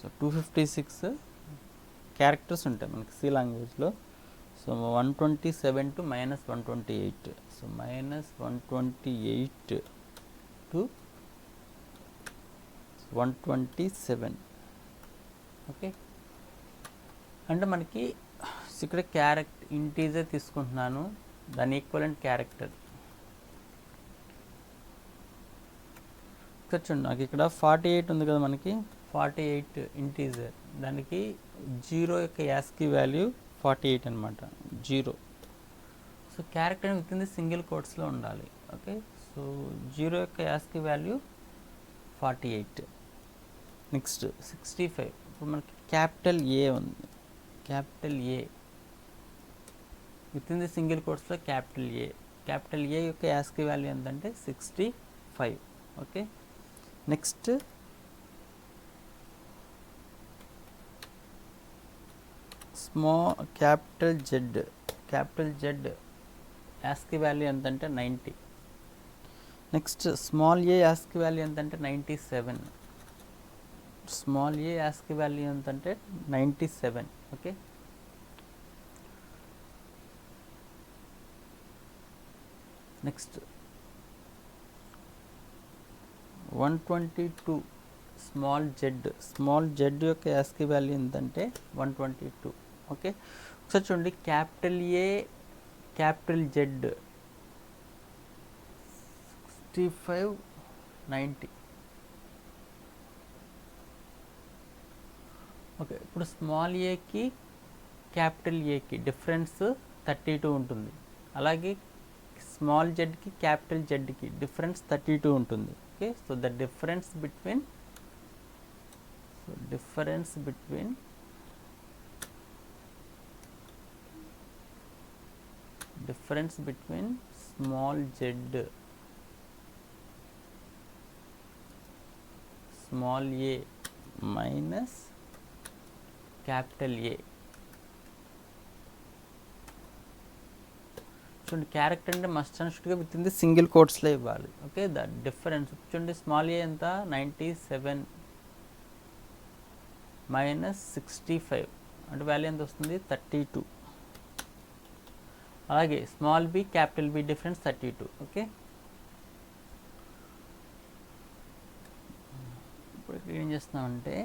So 256 characters ఉంటాయి మనకి C లాంగ్వేజ్లో. So 127 to -128. So -128 to 127. Okay, అంటే మనకి ఇక్కడ క్యారెక్టర్ ఇంటీజర్ తీసుకుంటున్నాను, దాని ఈక్వలెంట్ క్యారెక్టర్. ఇక్కడ చూడండి, నాకు ఇక్కడ 48 ఉంది కదా, మనకి 48 ఇంటీజర్, దానికి 0 యొక్క యాస్కీ వాల్యూ 48 అనమాట, 0. So character with in the single కోట్స్లో ఉండాలి. ఓకే, సో 0 యొక్క యాస్కీ వాల్యూ 48. నెక్స్ట్ 65. ఇప్పుడు మనకి క్యాపిటల్ ఏ ఉంది, capital A with in the single కోట్స్లో క్యాపిటల్ ఏ. క్యాపిటల్ ఏ యొక్క యాస్కీ వాల్యూ ఎంతంటే 65. Okay, next capital Z, capital Z ASCII value ఎంతంటే 90. Next small a ASCII value ఎంతంటే 97. Small a ASCII value ఎంతంటే 97. Okay, next 122 small z, small z యొక్క ASCII value ఎంతంటే 122. Okay, ఒకసారి చూడండి, capital A capital Z 65, 90. Okay, ఇప్పుడు small ఏకి capital ఏకి డిఫరెన్స్ 32 ఉంటుంది. అలాగే స్మాల్ జెడ్కి క్యాపిటల్ జెడ్కి డిఫరెన్స్ 32 ఉంటుంది. Okay, so the difference between small z, small a minus capital A. చూడండి, క్యారెక్టర్ అంటే మస్ట్ అండ్ షుడ్గా విత్ ఇన్ ది సింగిల్ కోట్స్లో ఇవ్వాలి. ఓకే, ద డిఫరెన్స్ చూడండి, స్మాల్ ఏ ఎంత 97 -65 అంటే వాల్యూ ఎంత వస్తుంది 32. అలాగే small b capital B difference 32. Okay, ఇప్పుడు ఇక్కడ ఏం చేస్తున్నామంటే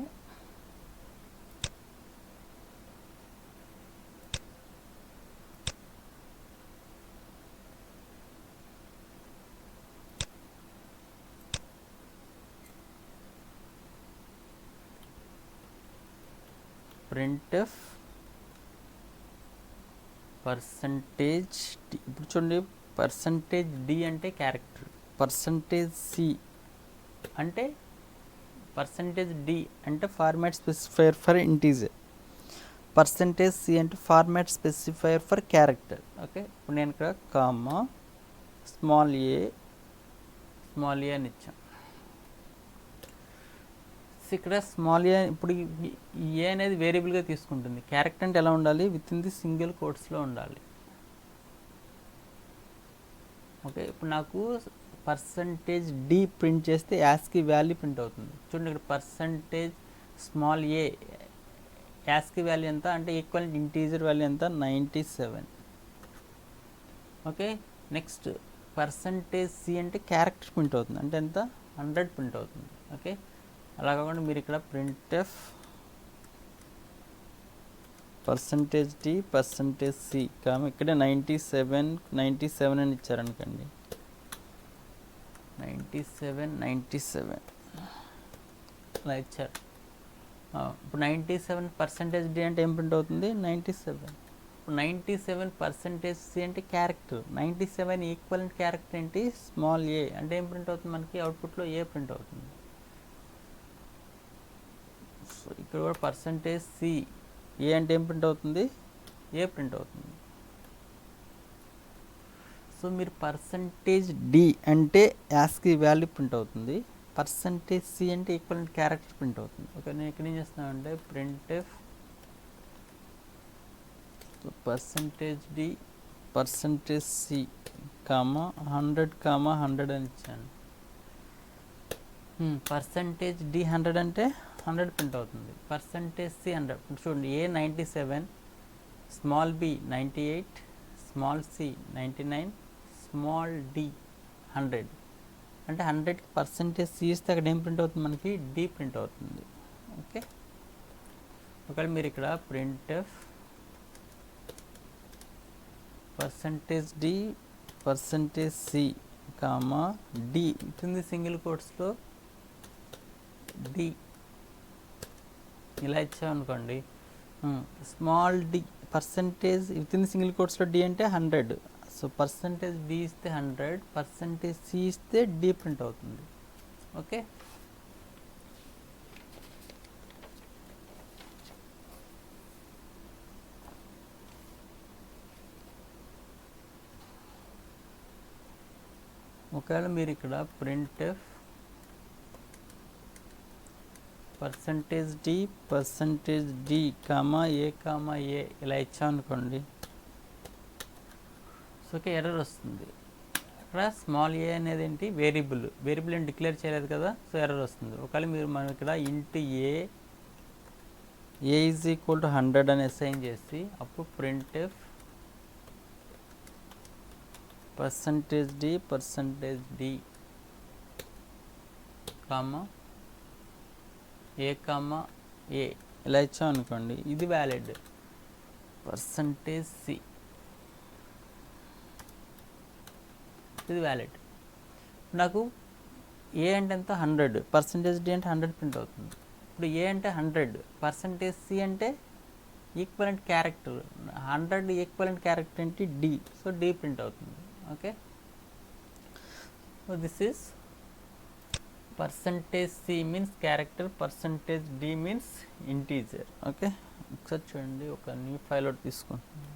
printf పర్సంటేజ్ డి. ఇప్పుడు చూడండి, పర్సంటేజ్ డి అంటే క్యారెక్టర్, పర్సంటేజ్ సి అంటే పర్సంటేజ్ డి అంటే format specifier for integer, percentage c అంటే format specifier for character. Okay, ఇప్పుడు నేను ఇక్కడ కామా స్మాల్ ఏ అని ఇచ్చాను. ఇక్కడ స్మాల్ ఏ, ఇప్పుడు ఏ అనేది వేరియబుల్గా తీసుకుంటుంది. క్యారెక్టర్ అంటే ఎలా ఉండాలి, విత్ ఇన్ ది సింగిల్ కోట్స్లో ఉండాలి. ఓకే, ఇప్పుడు నాకు పర్సంటేజ్ డి ప్రింట్ చేస్తే యాస్కీ వాల్యూ ప్రింట్ అవుతుంది. చూడండి, ఇక్కడ percentage small a ASCII value ఎంత అంటే ఈక్వల్ ఇంటీజర్ వాల్యూ ఎంత 97. ఓకే, నెక్స్ట్ పర్సంటేజ్ సి అంటే క్యారెక్టర్ ప్రింట్ అవుతుంది, అంటే ఎంత 100 ప్రింట్ అవుతుంది. ఓకే, అలా కాకుండా మీరు ఇక్కడ printf percentage d percentage c ఇక్కడే 97 అని ఇచ్చారనుకోండి, 97 అలా ఇచ్చారు. ఇప్పుడు 97 పర్సంటేజ్ డి అంటే ఏం ప్రింట్ అవుతుంది 97. ఇప్పుడు 97 పర్సంటేజ్ సి అంటే క్యారెక్టర్, 97 ఈక్వలెంట్ క్యారెక్టర్ ఏంటి స్మాల్ ఏ అంటే ఏం ప్రింట్ అవుతుంది, మనకి అవుట్పుట్లో ఏ ప్రింట్ అవుతుంది. సో ఇక్కడ కూడా పర్సంటేజ్ సి ఏ అంటే ఏం ప్రింట్ అవుతుంది, ఏ ప్రింట్ అవుతుంది. సో మీరు పర్సంటేజ్ డి అంటే యాస్కీ వాల్యూ ప్రింట్ అవుతుంది, పర్సంటేజ్ సి అంటే ఈక్వలెంట్ క్యారెక్టర్ ప్రింట్ అవుతుంది. ఓకే, నేను ఇక్కడ ఏం చేస్తున్నానంటే printf percentage d percentage c 100 అని ఇచ్చాను. పర్సంటేజ్ డి 100 అంటే 100 ప్రింట్ అవుతుంది. Percentage c 100. చూడండి, a 97, small b 98, small c 99, small d 100. అంటే 100కి పర్సంటేజ్ సి ఇస్తే అక్కడ ఏం ప్రింట్ అవుతుంది, మనకి డి ప్రింట్ అవుతుంది. ఓకే, ఒకవేళ మీరు ఇక్కడ print f percentage d percentage c comma d ఇస్తుంది సింగిల్ కోట్స్లో డి ఇలా ఇచ్చామనుకోండి, small d percentage within single కోట్స్లో డి అంటే 100. సో పర్సంటేజ్ డి ఇస్తే 100, పర్సంటేజ్ సి ఇస్తే డి ప్రింట్ అవుతుంది. ఓకే, ఒకవేళ మీరు ఇక్కడ print f percentage d comma a ఇలా ఇచ్చామనుకోండి, సో ఓకే ఎర్రర్ వస్తుంది. అక్కడ స్మాల్ ఏ అనేది ఏంటి, వేరియబుల్ అని డిక్లేర్ చేయలేదు కదా, సో ఎర్రర్ వస్తుంది. ఒకవేళ మనం ఇక్కడ int a is equal to 100 అని అసైన్ చేసి అప్పుడు print f percentage d comma a ఇలా ఇచ్చాం అనుకోండి, ఇది వ్యాలిడ్. పర్సంటేజ్ సి ఇది వ్యాలిడ్. నాకు ఏ అంటే ఎంత 100, పర్సంటేజ్ డి అంటే 100 ప్రింట్ అవుతుంది. ఇప్పుడు ఏ అంటే 100, పర్సంటేజ్ సి అంటే ఈక్వలెంట్ క్యారెక్టర్, 100 ఈక్వలెంట్ క్యారెక్టర్ ఏంటి డి, సో డి ప్రింట్ అవుతుంది. Okay, so this is percentage c means character, percentage d means integer. Okay, ఒకసారి చూడండి, ఒక న్యూ ఫైల్ ఒకటి తీసుకుంటున్నాను.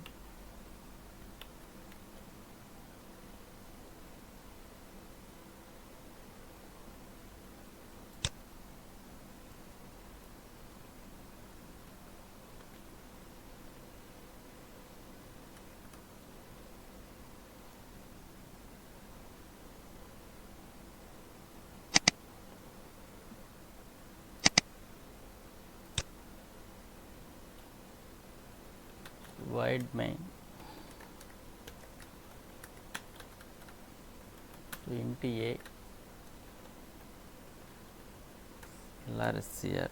void main int a lrcr.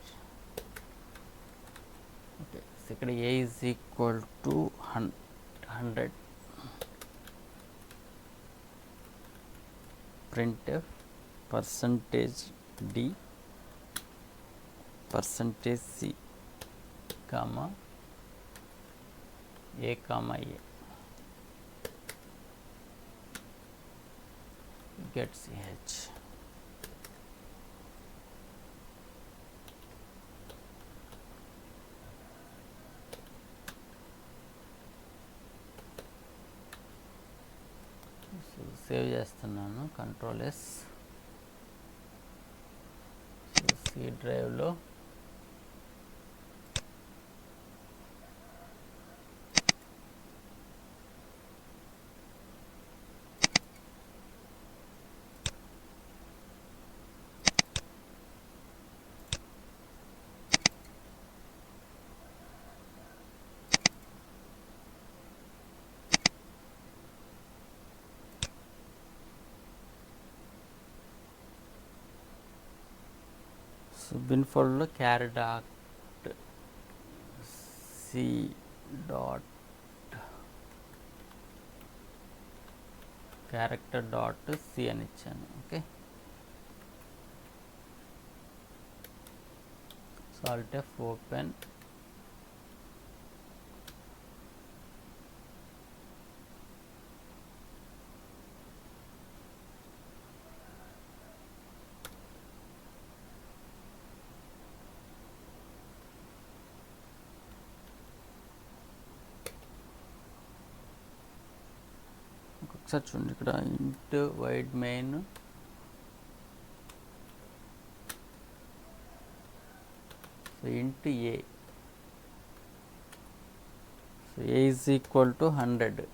okay, so ఇక్కడ a is equal to 100, printf percentage d percentage c comma a get ch. So save చేస్తున్నాను, control yes. So C డ్రైవ్లో bin ఫోల్డర్లో character dot C అని ఇచ్చాను. Okay, so Alt F open, ఒకసారి చూడండి, ఇక్కడ ఇంట్ wide main so ఇంట్ ఏ, so A is equal to 100.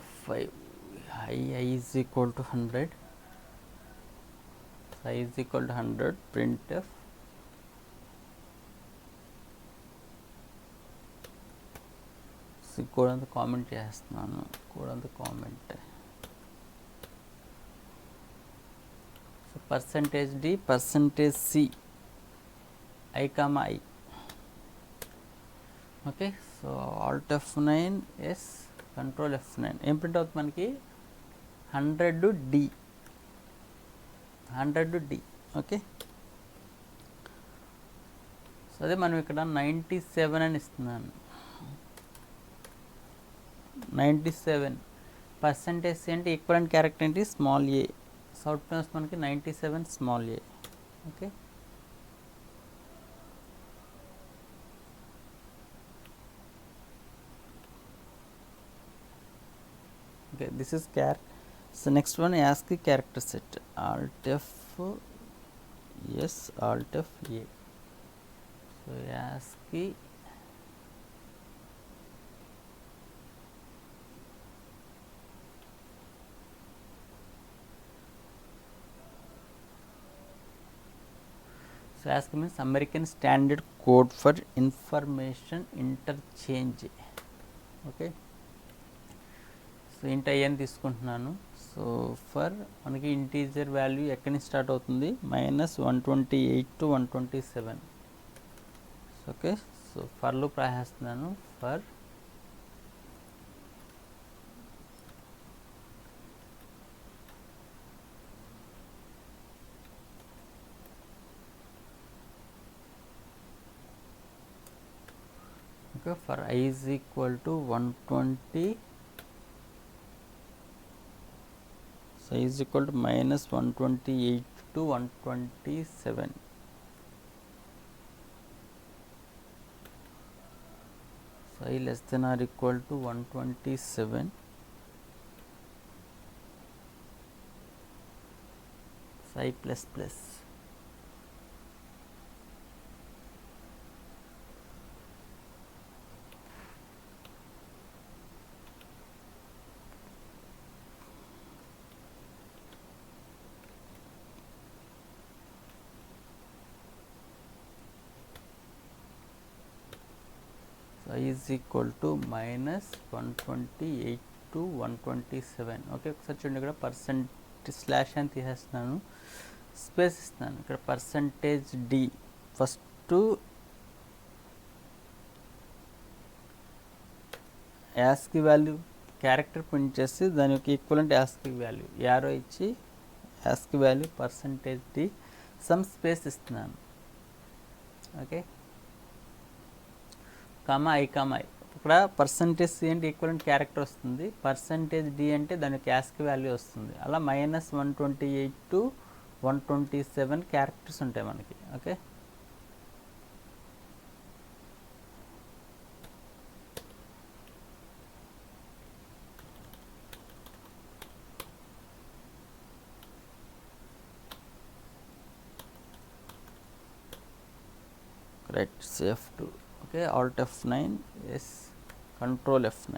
F5 I is equal to 100, I is equal to 100, printf code అంతా comment చేస్తున్నాను, కోడ్ అంతా comment. So %d %c I, I. Okay, so Alt F9 S control F9 ఏం print అవుతుంది మనకి 100D. Okay, so అదే మనం ఇక్కడ 97 అని ఇస్తున్నాను. 97 % అంటే ఈక్వలెంట్ క్యారెక్టర్ ఏంటి స్మాల్ ఏ, సో అవుట్ కమ్స్ మనకి 97 small A. Okay, okay, this is char. So next one ASCII character set, Alt F yes, Alt F A. So ASCII so ASCII means American Standard Code for Information Interchange. Okay, so int i అని తీసుకుంటున్నాను. So for మనకి integer value ఎక్కడి నుంచి start అవుతుంది -128 to 127. Okay, so for loop రాసేస్తున్నాను. For okay, for I is equal to 120, so I is equal to -128 to 127. So I less than or equal to 127. So I plus plus. I is equal to -128 to 127. Okay, ఒకసారి చూడండి, ఇక్కడ %/ అని తీసేస్తున్నాను, space ఇస్తున్నాను. ఇక్కడ %d first ASCII value character print చేసి దాని యొక్క ఈక్వలెంట్ యాస్కీ వాల్యూ యారో ఇచ్చి ASCII value %d some space ఇస్తున్నాను. ఓకే, I, ఇక్కడ %c అంటే ఈక్వలెంట్ క్యారెక్టర్ వస్తుంది, %d అంటే దానికి యాస్కీ వాల్యూ వస్తుంది. అలా -128 to 127 క్యారెక్టర్స్ ఉంటాయి మనకి. Okay, right, F2. Okay, Alt F9 yes, control F9.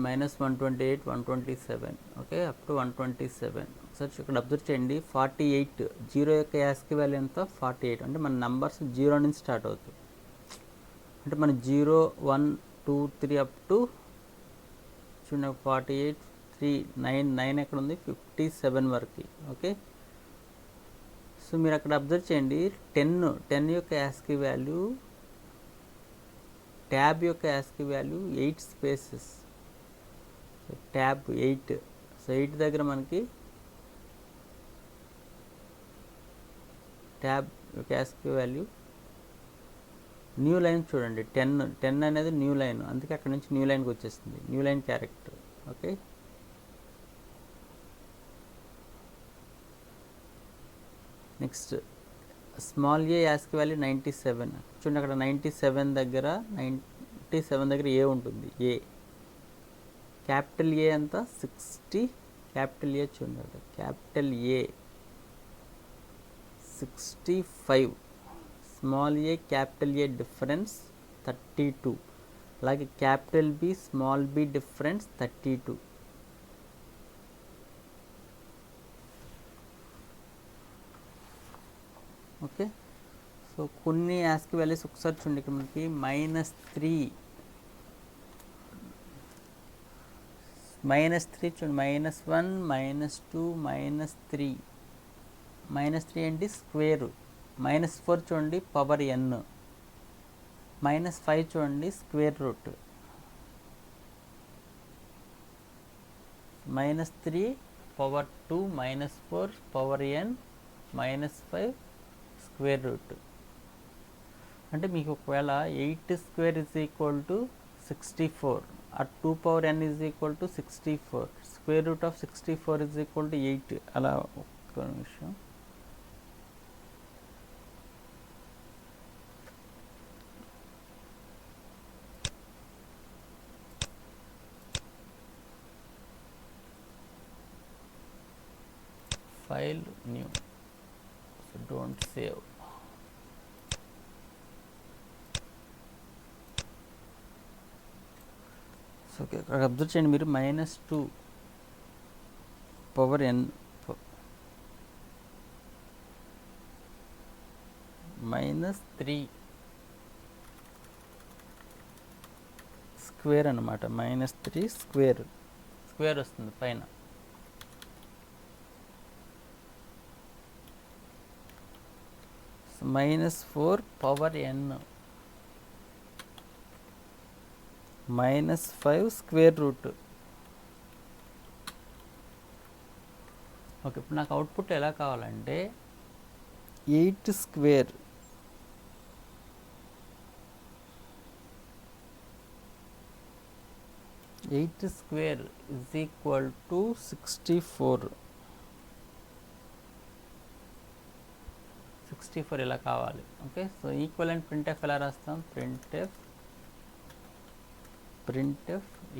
-128 127. Okay, up to 127. ఒకసారి ఇక్కడ అబ్జర్వ్ చేయండి, 48 జీరో యొక్క యాస్కీ వాల్యూ ఎంత 48. అంటే మన నంబర్స్ 0 నుంచి స్టార్ట్ అవుతాయి. అంటే మన 0 1 2 3 అప్ టు చూడండి 48 3 9 9 ఎక్కడ ఉంది 57 వరకు. ఓకే, సో మీరు అక్కడ అబ్జర్వ్ చేయండి, 10 యొక్క యాస్కీ వాల్యూ, ట్యాబ్ యొక్క ASCII value 8 spaces, tab 8. So 8 దగ్గర మనకి ట్యాబ్ యొక్క యాస్కీ వాల్యూ న్యూ లైన్ చూడండి, 10 అనేది న్యూ లైన్, అందుకే అక్కడ నుంచి న్యూ లైన్కి వచ్చేస్తుంది, new line character. Okay, next small a ASCII value 97. చూడండి అక్కడ 97 దగ్గర ఏ ఉంటుంది, ఏ. క్యాపిటల్ ఏ అంత 60, క్యాపిటల్ ఏ చూడండి అక్కడ capital A 65, small a capital A difference 32. అలాగే capital B small b difference 32. Okay, so కొన్ని యాస్కి వాల్యూస్ ఒకసారి చూడండి. ఇక్కడ మనకి -3 చూడండి, -1 -2 -3. -3 ఏంటి స్క్వేరు. -4 చూడండి పవర్ n. -5 చూడండి square root. -3 power 2 -4 power n -5 square root. అంటే మీకు ఒకవేళ 8 square is equal to 64 or 2 power n is equal to 64, square root of 64 is equal to 8. అలా ఒక్క నిమిషం. File new, so don't save. Okay, అక్కడ observe చేయండి మీరు, -2 పవర్ n -3 స్క్వేర్ అనమాట. -3 స్క్వేర్ వస్తుంది పైన. -4 power n -5 square root. Okay, ఇప్పుడు నాకు అవుట్పుట్ ఎలా కావాలంటే 8 స్క్వేర్ ఇజ్ ఈక్వల్ టు 64 ఇలా కావాలి. ఓకే, సో ఈక్వలెంట్ ప్రింట్ఎఫ్ ఎలా రాస్తాం? ప్రింట్ఎఫ్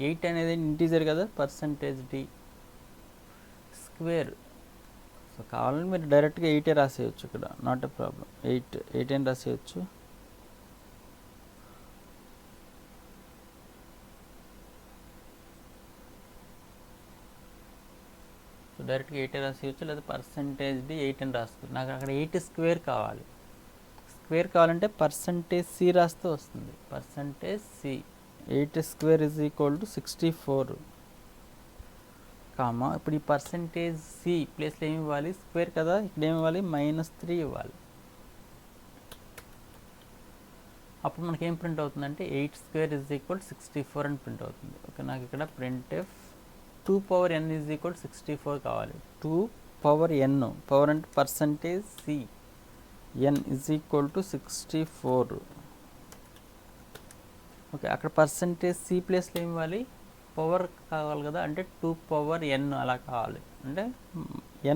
8 అనేది ఇంటీజర్ కదా, %d స్క్వేర్. సో కావాలని మీరు డైరెక్ట్గా 8 రాసేయచ్చు, ఇక్కడ నాట్ ఎ ప్రాబ్లం. 8 అని రాసేయచ్చు. సో డైరెక్ట్గా 8 రాసేయచ్చు, లేదా %d 8 అని రాస్తుంది. నాకు అక్కడ 8 స్క్వేర్ కావాలి. స్క్వేర్ కావాలంటే %c రాస్తే వస్తుంది. %c 8 square is equal to 64 comma. ఇప్పుడు ఈ %c ప్లేస్లో ఏమి ఇవ్వాలి? స్క్వేర్ కదా, ఇక్కడ ఏమి ఇవ్వాలి? -3 ఇవ్వాలి. అప్పుడు మనకి ఏం ప్రింట్ అవుతుందంటే 8 స్క్వేర్ ఇజ్ ఈక్వల్ 64 అని ప్రింట్ అవుతుంది. ఓకే, నాకు ఇక్కడ printf 2 power n is equal 64 కావాలి. 2 పవర్ n, పవర్ అంటే %c, n is equal to 64. Okay, అక్కడ %c ప్లేస్లో ఏమి ఇవ్వాలి? పవర్ కావాలి కదా, అంటే 2 పవర్ n అలా కావాలి. అంటే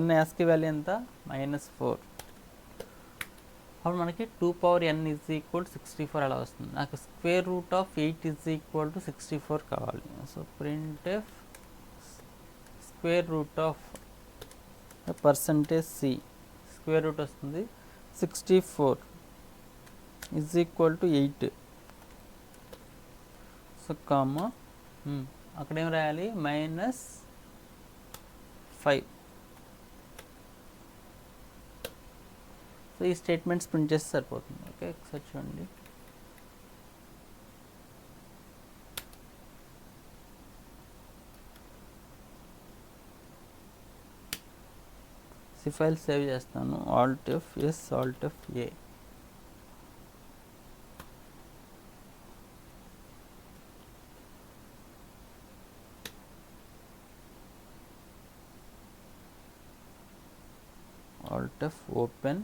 n యాస్కి వాల్యూ ఎంత? -4. అప్పుడు మనకి 2 పవర్ n ఇజ్ ఈక్వల్ 64 అలా వస్తుంది. నాకు square root of 8 is equal to 64 కావాలి. So printf square root of %c square route వస్తుంది 64 is equal to 8. So comma, అక్కడ ఏం రాయాలి? -5. సో ఈ స్టేట్మెంట్స్ ప్రింట్ చేస్తే సరిపోతుంది. ఓకే, ఒకసారి చూడండి. ఫైల్ సేవ్ చేస్తాను. Alt F Alt F A. Alt F open.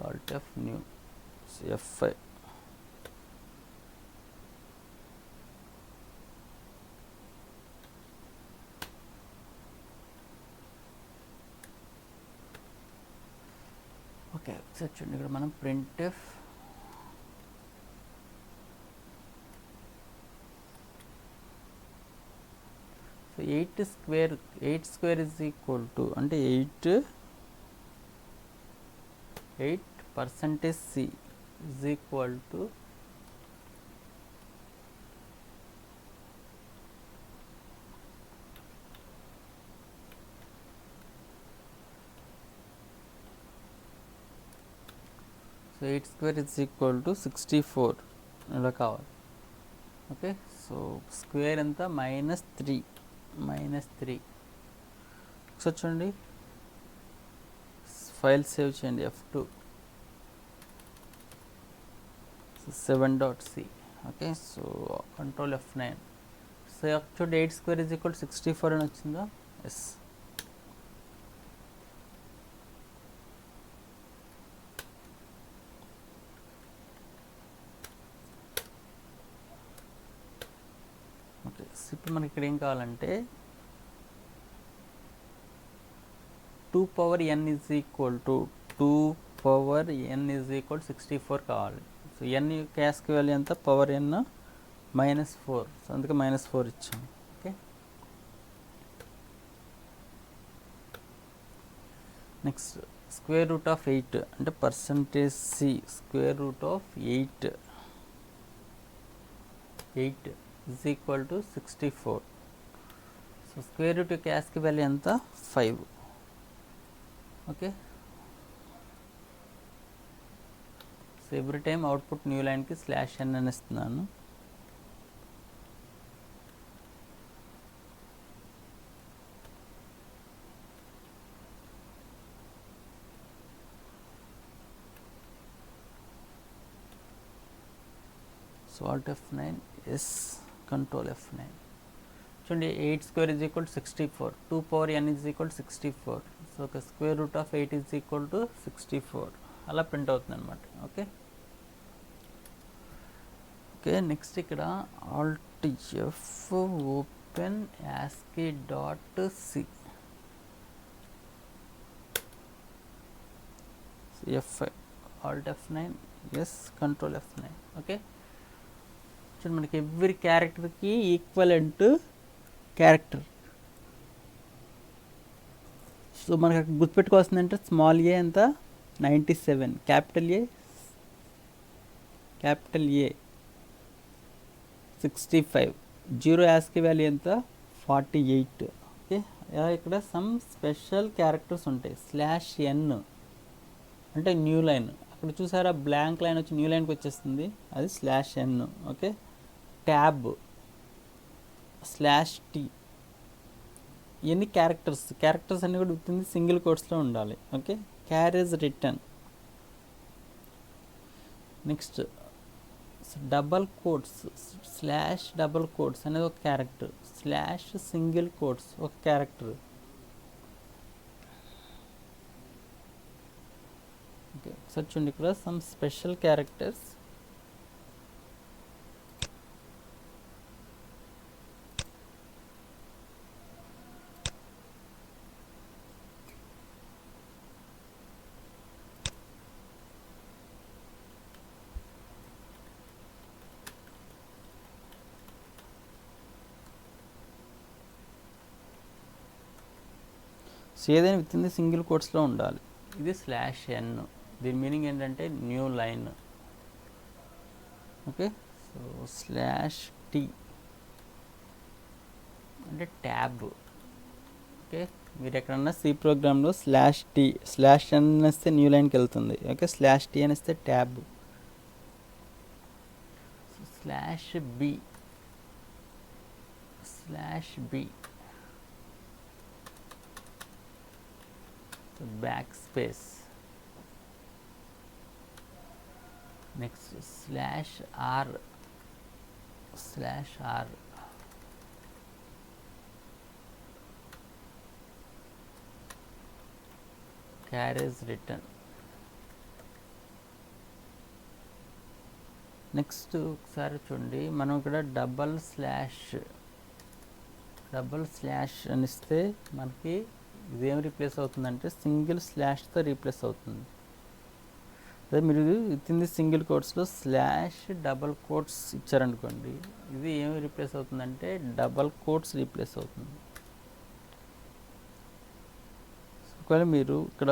Alt F new F5. Okay, ఒకసారి చూడండి. ఇక్కడ మనం printf 8 square is equal to అంటే 8% C is equal to so 8 square is equal to 64 ఇలా కావాలి. ఓకే, సో స్క్వేర్ ఎంత -3 ఒకసారి చూడండి, ఫైల్ సేవ్ చేయండి F2 7.c. Okay, so control F9. So చూడండి 8 square is equal to 64 అని వచ్చిందా? ఎస్. ఓకే, ఇప్పుడు మనకి ఇక్కడ ఏం కావాలంటే 2 power n is equal to 64 కావాలి. సో n యొక్క యాస్కి వాల్యూ ఎంత? Power n -4. సో అందుకే -4 ఇచ్చాం. Okay, next square root of 8 అంటే % C square root of 8 is equal to 64. So square root యొక్క యాస్కి వాల్యూ ఎంత? 5. Okay, so every time output new లైన్కి /n అని ఇస్తున్నాను. So Alt F9, S, control F9. చూడండి 8 square is equal to 64, 2 power n is equal to 64. So ఒక square root of 8 is equal to 64 అలా print అవుతుంది అనమాట. Okay, next ఇక్కడ Alt F open ASCII.c. F5 Alt F9, S, control F9. Okay, చూడండి మనకి every క్యారెక్టర్కి equivalent character. So మనకి అక్కడ గుర్తుపెట్టుకోవాల్సిందంటే స్మాల్ ఏ ఎంత? 97, క్యాపిటల్ ఏ 65, జీరో యాస్కి వాల్యూ ఎంత? 48. ఓకే, ఇక్కడ సమ్ స్పెషల్ క్యారెక్టర్స్ ఉంటాయి. /n అంటే న్యూ లైన్, అక్కడ చూసారా బ్లాంక్ లైన్ వచ్చి న్యూ లైన్కి వచ్చేస్తుంది, అది /n. ఓకే, ట్యాబ్ /t, ఇవన్నీ క్యారెక్టర్స్ అన్నీ కూడా విత్ సింగిల్ కోట్స్లో ఉండాలి. Okay, carriage return. Next double quotes /double quotes అనేది ఒక క్యారెక్టర్, /సింగిల్ కోట్స్ ఒక క్యారెక్టర్. ఓకే, ఒకసారి చూడండి ఇక్కడ సమ్ స్పెషల్ క్యారెక్టర్స్. సో ఏదైనా విత్ ఇన్ ది సింగిల్ కోట్స్లో ఉండాలి. ఇది /n, దీని మీనింగ్ ఏంటంటే new line. Okay, so /t అంటే ట్యాబ్. ఓకే, మీరు ఎక్కడన్నా సి ప్రోగ్రాంలో /n అనేస్తే న్యూ లైన్కి వెళ్తుంది. Okay, /t అనేస్తే tab. /b backspace. Next /r carries return. Next ఒకసారి చూడండి, మనం ఇక్కడ డబల్ స్లాష్ అని ఇస్తే మనకి ఇదేం రీప్లేస్ అవుతుందంటే సింగిల్ /తో రీప్లేస్ అవుతుంది. అదే మీరు విత్ ఇన్ ది సింగిల్ కోట్స్లో డబల్ కోట్స్ ఇచ్చారనుకోండి, ఇది ఏమి రీప్లేస్ అవుతుందంటే డబల్ కోట్స్ రీప్లేస్ అవుతుంది. ఒకవేళ మీరు ఇక్కడ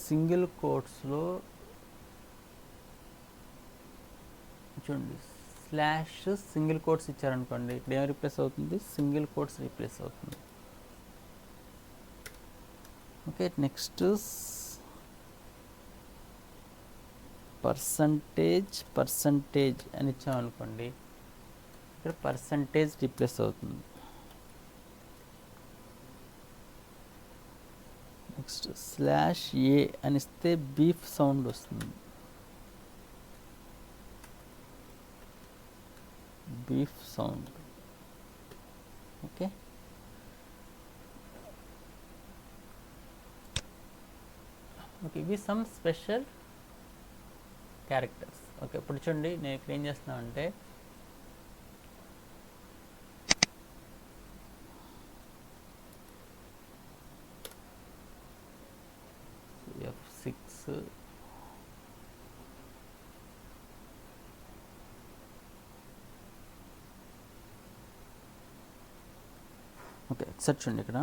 సింగిల్ కోట్స్లో చూడండి స్లాష్ సింగిల్ కోట్స్ ఇచ్చారనుకోండి, ఇక్కడ ఏం రీప్లేస్ అవుతుంది, సింగిల్ కోట్స్ రీప్లేస్ అవుతుంది. ఓకే, నెక్స్ట్ పర్సంటేజ్ అని ఇచ్చామనుకోండి, ఇక్కడ పర్సంటేజ్ రీప్లేస్ అవుతుంది. నెక్స్ట్ స్లాష్ ఏ అని ఇస్తే బీఫ్ సౌండ్ వస్తుంది, బీఫ్ సౌండ్. ఓకే, ఓకే, ఇవి సమ్ స్పెషల్ క్యారెక్టర్స్. ఓకే, ఇప్పుడు చూడండి నేను ఇక్కడ ఏం చేస్తున్నాను అంటే F6 ఓకే, ఒకసారి చూడండి ఇక్కడ.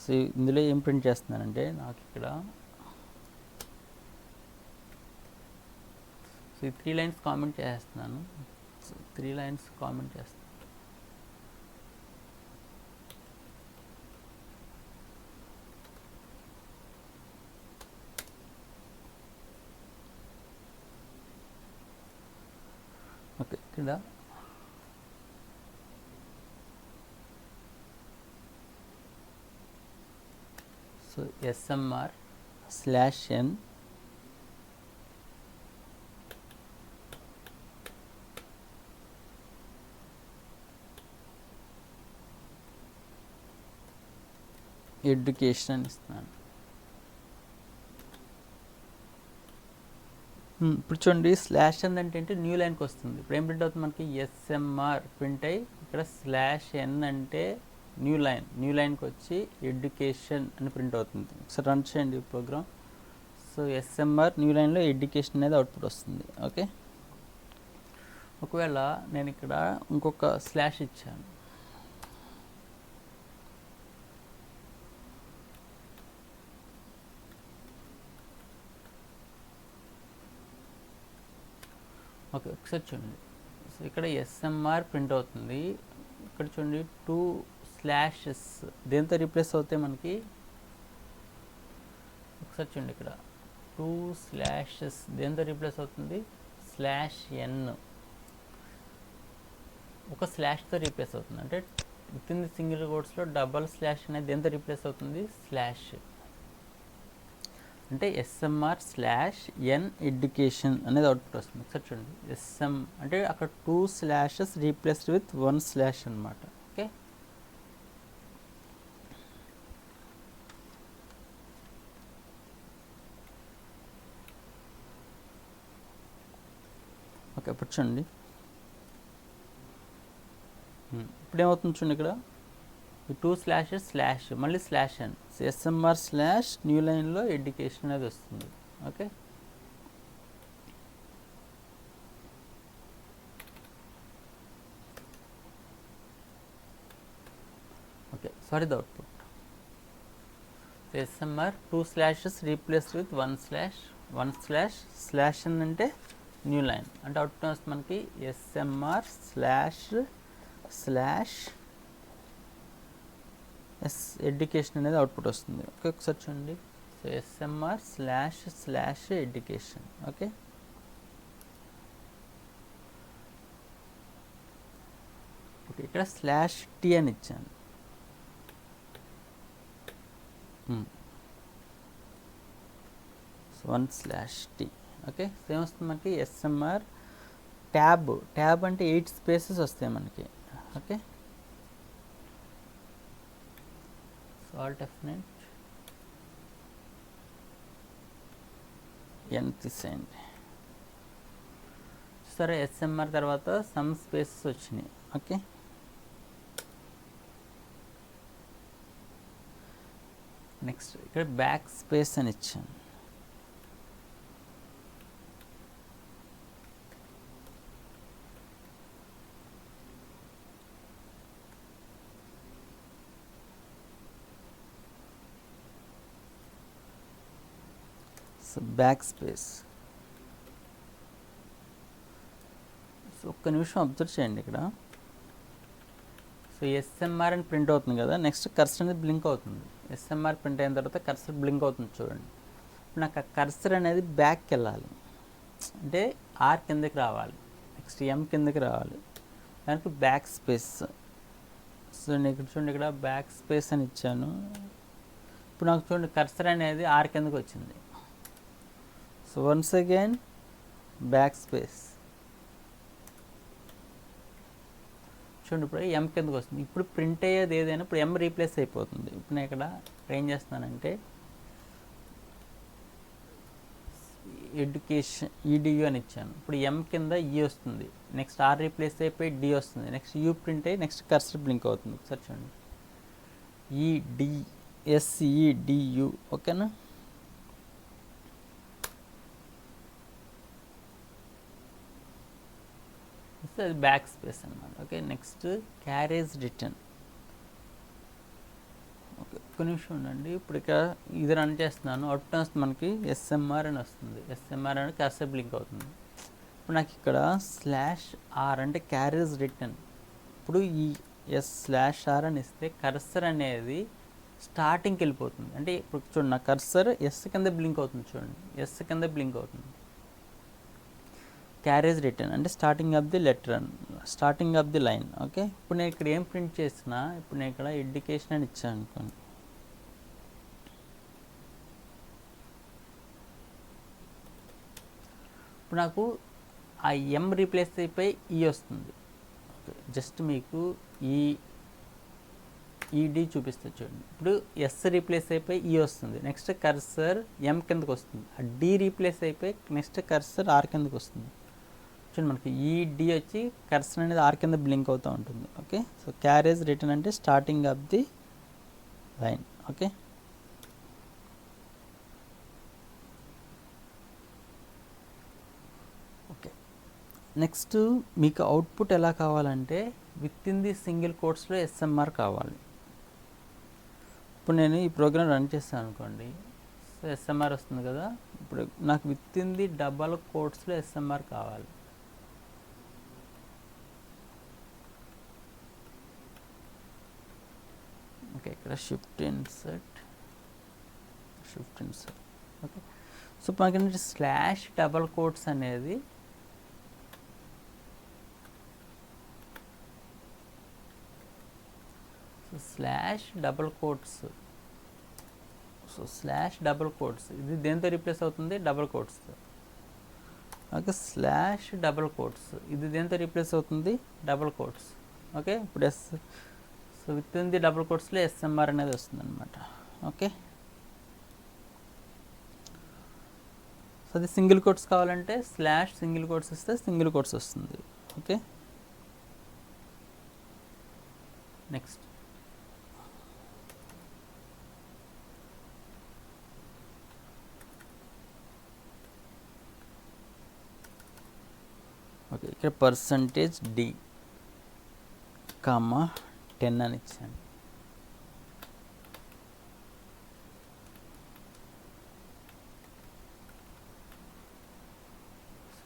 సో ఇందులో ఏం ప్రింట్ చేస్తున్నానంటే నాకు ఇక్కడ సో ఈ 3 లైన్స్ కామెంట్ చేస్తున్నాను. సో 3 లైన్స్ కామెంట్ చేస్తాను. ఓకే, ఇక్కడ సో SMR/n ఎడ్యుకేషన్ ఇస్తున్నాను. ఇప్పుడు చూడండి స్లాష్ n అంటే ఏంటి, న్యూ లైన్కి వస్తుంది. ఇప్పుడు ఏం ప్రింట్ అవుతుంది మనకి, SMR ప్రింట్ అయ్యి ఇక్కడ /n అంటే న్యూ లైన్కి వచ్చి ఎడ్యుకేషన్ అని ప్రింట్ అవుతుంది. ఒకసారి రన్ చేయండి ప్రోగ్రామ్. సో SMR న్యూ లైన్లో ఎడ్యుకేషన్ అనేది అవుట్పుట్ వస్తుంది. ఓకే, ఒకవేళ నేను ఇక్కడ ఇంకొక స్లాష్ ఇచ్చాను, ఓకే ఒకసారి చూడండి. సో ఇక్కడ SMR ప్రింట్ అవుతుంది. ఇక్కడ చూడండి 2 స్లాషెస్ దేంతో రీప్లేస్ అవుతాయి మనకి, ఒకసారి చూడండి ఇక్కడ 2 స్లాషెస్ దేంతో రీప్లేస్ అవుతుంది, /n ఒక స్లాష్తో రీప్లేస్ అవుతుంది. అంటే విత్ ఇన్ ది సింగిల్ కోట్స్లో డబల్ స్లాష్ అనేది దేంతో రీప్లేస్ అవుతుంది, స్లాష్. అంటే SMR/n ఎడ్యుకేషన్ అనేది అవుట్పుట్ వస్తుంది. ఒకసారి చూడండి, SM అంటే అక్కడ 2 స్లాషెస్ రీప్లేస్డ్ విత్ 1 స్లాష్ అనమాట. ఓకే, ఓకే ఇప్పుడు చూడండి, ఇప్పుడు ఏమవుతుంది చూడండి, ఇక్కడ ఈ 2 స్లాషెస్ స్లాష్ మళ్ళీ /n SMR/ న్యూ లైన్లో ఎడ్యుకేషన్ అనేది వస్తుంది. Okay, okay sorry the output. SMR 2 slashes replaced with 1 slash /n అంటే న్యూ లైన్ అంటే అవుట్పుట్ వస్తుంది మనకి SMR// ఎడ్యుకేషన్ అనేది అవుట్పుట్ వస్తుంది. ఓకే ఒకసారి చూడండి, so SMR// education. Okay, okay ఇక్కడ /t అని ఇచ్చాను. So 1/t. ఓకే, సేమ్ వస్తుంది మనకి SMR ట్యాబ్ అంటే 8 స్పేసెస్ వస్తాయి మనకి. ఓకే, Alt F9 తీసేయండి. సరే SMR తర్వాత సమ్ స్పేసెస్ వచ్చినాయి. ఓకే, నెక్స్ట్ ఇక్కడ బ్యాక్ స్పేస్ అని ఇచ్చాను. So back space. సో ఒక్క నిమిషం అబ్జర్వ్ చేయండి ఇక్కడ. సో ఎస్ఎంఆర్ అని ప్రింట్ అవుతుంది కదా, నెక్స్ట్ కర్సర్ అనేది బ్లింక్ అవుతుంది. ఎస్ఎంఆర్ ప్రింట్ అయిన తర్వాత కర్సర్ బ్లింక్ అవుతుంది చూడండి. నాకు ఆ కర్సర్ అనేది బ్యాక్కి వెళ్ళాలి, అంటే ఆర్ కిందకి రావాలి, నెక్స్ట్ ఎం కిందకి రావాలి, దానికి బ్యాక్ స్పేస్. సో నేను ఇక్కడ చూడండి, ఇక్కడ బ్యాక్ స్పేస్ అని ఇచ్చాను. ఇప్పుడు నాకు చూడండి కర్సర్ అనేది ఆర్ కిందకి వచ్చింది. So once again back space. చూడండి ఇప్పుడు ఎం కిందకి వస్తుంది. ఇప్పుడు ప్రింట్ అయ్యేది ఏదైనా ఇప్పుడు ఎం రీప్లేస్ అయిపోతుంది. ఇప్పుడు నేను ఇక్కడ ఏం చేస్తున్నానంటే ఎడ్యుకేషన్ ఈడియు అని ఇచ్చాను. ఇప్పుడు ఎం కింద ఈ వస్తుంది, నెక్స్ట్ ఆర్ రీప్లేస్ అయిపోయి డి వస్తుంది, నెక్స్ట్ యూ ప్రింట్ అయ్యి నెక్స్ట్ కర్సర్ బ్లింక్ అవుతుంది. ఒకసారి చూడండి, ఈడిఎస్ఈడియు. ఓకేనా? అది బ్యాక్ స్పేస్ అన్నమాట. Okay, next carriage return. Okay, ఒక్క నిమిషం ఉండండి. ఇప్పుడు ఇక్కడ ఇది రన్ చేస్తున్నాను, అవుట్ వస్తుంది మనకి ఎస్ఎంఆర్ అని వస్తుంది. ఎస్ఎంఆర్ అని కర్సర్ బ్లింక్ అవుతుంది. ఇప్పుడు నాకు ఇక్కడ /r అంటే క్యారేజ్ రిటర్న్. ఇప్పుడు ఈ S/r అని ఇస్తే కర్సర్ అనేది స్టార్టింగ్కి వెళ్ళిపోతుంది. అంటే ఇప్పుడు చూడండి నా కర్సర్ ఎస్ కింద బ్లింక్ అవుతుంది, చూడండి ఎస్ కింద బ్లింక్ అవుతుంది. క్యారేజ్ రిటర్న్ అంటే starting of the letter, starting of the line. Okay, ఇప్పుడు నేను ఇక్కడ ఏం ప్రింట్ చేసినా, ఇప్పుడు నేను ఇక్కడ ఎడ్యుకేషన్ అని ఇచ్చాను అనుకోండి. ఇప్పుడు నాకు ఆ ఎం రీప్లేస్ అయిపోయి ఈ వస్తుంది. ఓకే, జస్ట్ మీకు ఈడి చూపిస్తే చూడండి. ఇప్పుడు ఎస్ రీప్లేస్ అయిపోయి ఈ వస్తుంది, నెక్స్ట్ కర్సర్ ఎం కిందకి వస్తుంది. ఆ డి రీప్లేస్ అయిపోయి నెక్స్ట్ కర్సర్ ఆర్ కిందకి వస్తుంది. చూడండి మనకి ఈడి వచ్చి కర్సర్ అనేది ఆర్ కింద బ్లింక్ అవుతూ ఉంటుంది. ఓకే, సో క్యారేజ్ రిటర్న్ అంటే starting of the line. Okay, okay next మీకు అవుట్పుట్ ఎలా కావాలంటే విత్ ఇన్ ది సింగిల్ కోట్స్లో ఎస్ఎంఆర్ కావాలి. ఇప్పుడు నేను ఈ ప్రోగ్రామ్ రన్ చేస్తాను అనుకోండి, సో ఎస్ఎంఆర్ వస్తుంది కదా. ఇప్పుడు నాకు విత్ ఇన్ ది డబల్ కోట్స్లో ఎస్ఎంఆర్ కావాలి. ఓకే, ఇక్కడ షిఫ్ట్ ఇన్సర్ట్. ఓకే, సో మనకి స్లాష్ డబల్ కోట్స్ అనేది slash double quotes. So slash double quotes ఇది దేంతో రీప్లేస్ అవుతుంది? డబల్ కోట్స్తో. ఓకే, స్లాష్ డబల్ కోట్స్ ఇది దేంతో రీప్లేస్ అవుతుంది? Double quotes. ఓకే, ఇప్పుడు yes, so with in the double కోట్స్లో ఎస్ఎంఆర్ అనేది వస్తుంది అనమాట. ఓకే, సో అది సింగిల్ కోట్స్ కావాలంటే స్లాష్ సింగిల్ కోట్స్ ఇస్తే సింగిల్ కోట్స్ వస్తుంది. ఓకే, నెక్స్ట్ ఓకే, ఇక్కడ %d, 10 అని ఇచ్చాను.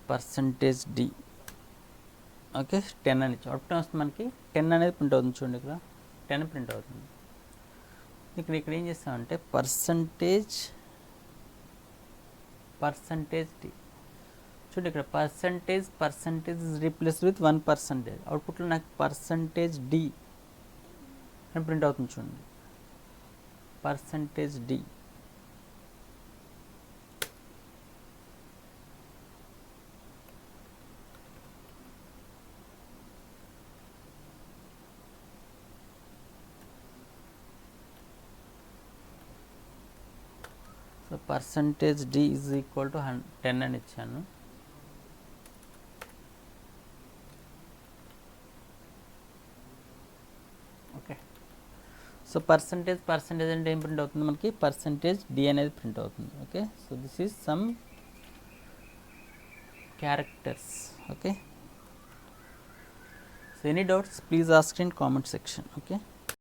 %d ఓకే 10 అని ఇచ్చాను. అవుట్పుట్ వస్తుంది మనకి 10 అనేది ప్రింట్ అవుతుంది. చూడండి ఇక్కడ 10 ప్రింట్ అవుతుంది. ఇక్కడ ఏం చేస్తామంటే %d చూడండి, ఇక్కడ పర్సంటేజ్ ఇస్ రీప్లేస్డ్ విత్ 1%. అవుట్పుట్లో నాకు %d అని ప్రింట్ అవుతుంది. చూడండి %d. So %d is equal to 10 అని ఇచ్చాను. ఓకే, సో పర్సంటేజ్ అంటే ఏం ప్రింట్ అవుతుంది మనకి? %d అనేది ప్రింట్ అవుతుంది. Okay, so this is some characters. Okay, so any doubts please ask in comment section. Okay.